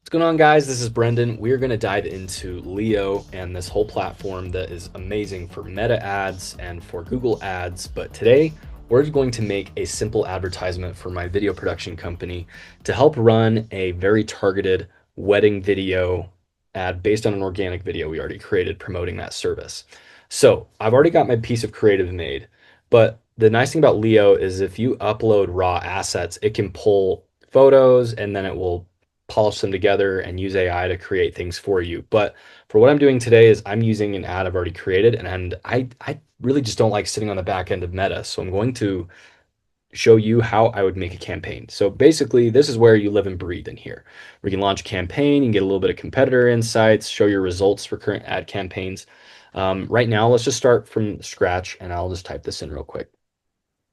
What's going on, guys? This is Brendan. We're going to dive into Leo and this whole platform that is amazing for Meta ads and for Google ads. But today, we're going to make a simple advertisement for my video production company to help run a very targeted wedding video ad based on an organic video we already created promoting that service. So I've already got my piece of creative made, but the nice thing about Leo is if you upload raw assets, it can pull photos and then it will polish them together and use AI to create things for you. But for what I'm doing today is I'm using an ad I've already created, and I really just don't like sitting on the back end of Meta. So I'm going to show you how I would make a campaign. So basically, this is where you live and breathe in here. We can launch a campaign, you can get a little bit of competitor insights, show your results for current ad campaigns. Right now, let's just start from scratch, and I'll just type this in real quick.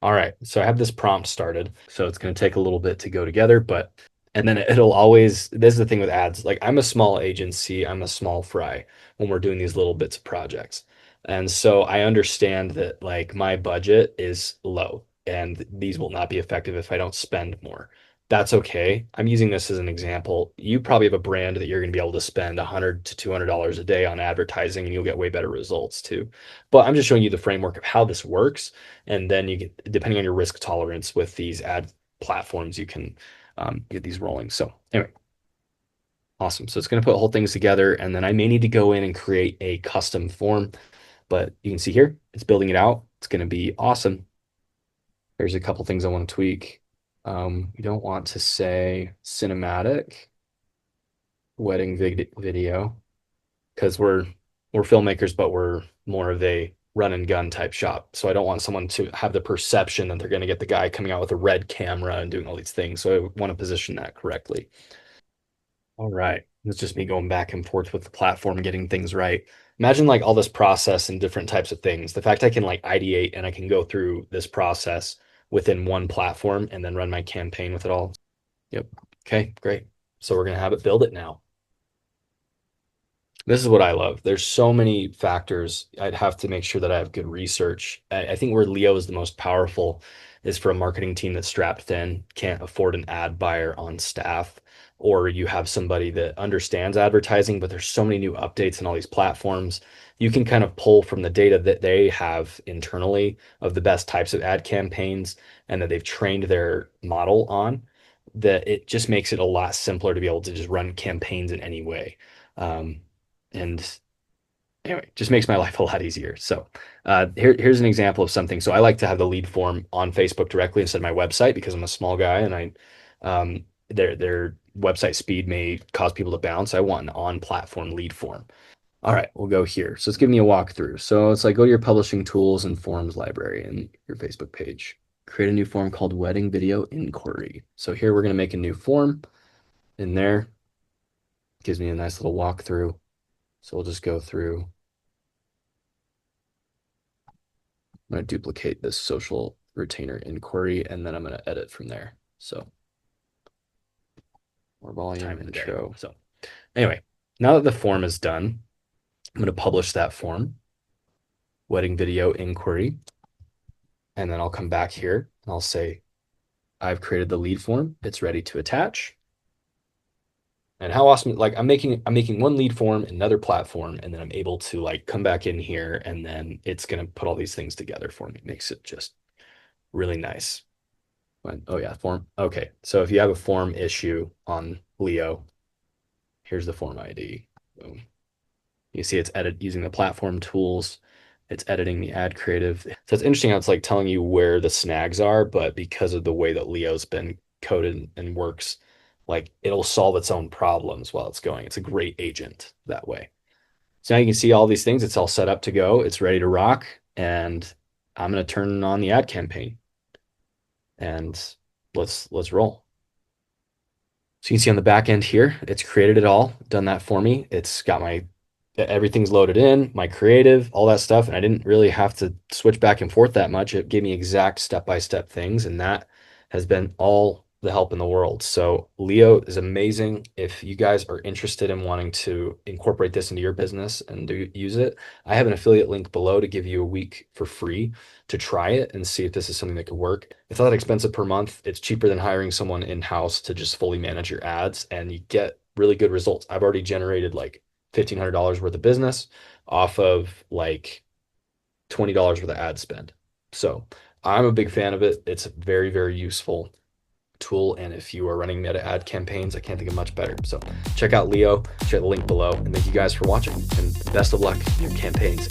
All right, so I have this prompt started, so it's going to take a little bit to go together, but and then it'll always, this is the thing with ads, like I'm a small agency, I'm a small fry when we're doing these little bits of projects. And so I understand that like my budget is low and these will not be effective if I don't spend more. That's okay. I'm using this as an example. You probably have a brand that you're going to be able to spend $100 to $200 a day on advertising and you'll get way better results too. But I'm just showing you the framework of how this works. And then you get, depending on your risk tolerance with these ad platforms, you can get these rolling. So anyway, awesome. So it's going to put whole things together, and then I may need to go in and create a custom form, but you can see here, it's building it out. It's going to be awesome. There's a couple things I want to tweak. You don't want to say cinematic wedding video because we're filmmakers, but we're more of a run and gun type shop. So I don't want someone to have the perception that they're going to get the guy coming out with a red camera and doing all these things. So I want to position that correctly. All right. It's just me going back and forth with the platform, getting things right. Imagine like all this process and different types of things. The fact I can like ideate and I can go through this process within one platform and then run my campaign with it all. Yep. Okay, great. So we're going to have it build it now. This is what I love. There's so many factors. I'd have to make sure that I have good research. I think where Leo is the most powerful is for a marketing team that's strapped thin, can't afford an ad buyer on staff, or you have somebody that understands advertising, but there's so many new updates in all these platforms. You can kind of pull from the data that they have internally of the best types of ad campaigns and that they've trained their model on, that it just makes it a lot simpler to be able to just run campaigns in any way. And anyway, just makes my life a lot easier. So here's an example of something. So I like to have the lead form on Facebook directly instead of my website because I'm a small guy and their website speed may cause people to bounce. I want an on-platform lead form. All right, we'll go here. So it's giving me a walkthrough. So it's like go to your publishing tools and forms library and your Facebook page. Create a new form called wedding video inquiry. So here we're going to make a new form in there. Gives me a nice little walkthrough. So we'll just go through. I'm going to duplicate this social retainer inquiry, and then I'm going to edit from there. So more volume intro. So anyway, now that the form is done, I'm going to publish that form, wedding video inquiry, and then I'll come back here and I'll say, I've created the lead form. It's ready to attach. And how awesome, like I'm making one lead form, another platform, and then I'm able to like come back in here and then it's going to put all these things together for me. It makes it just really nice. Oh yeah, form. Okay. So if you have a form issue on Leo, here's the form ID. Boom. You see it's edit using the platform tools. It's editing the ad creative. So it's interesting how it's like telling you where the snags are, but because of the way that Leo's been coded and works, like it'll solve its own problems while it's going. It's a great agent that way. So now you can see all these things. It's all set up to go. It's ready to rock. And I'm going to turn on the ad campaign and let's roll. So you can see on the back end here, it's created it all, done that for me. It's got my everything's loaded in, my creative, all that stuff. And I didn't really have to switch back and forth that much. It gave me exact step-by-step things. And that has been all the help in the world. So Leo is amazing. If you guys are interested in wanting to incorporate this into your business and use it, I have an affiliate link below to give you a week for free to try it and see if this is something that could work. It's not that expensive per month. It's cheaper than hiring someone in-house to just fully manage your ads. And you get really good results. I've already generated like $1,500 worth of business off of like $20 worth of ad spend. So I'm a big fan of it. It's a very, very useful tool. And if you are running meta ad campaigns, I can't think of much better. So check out Leo, check the link below, and thank you guys for watching. And best of luck in your campaigns.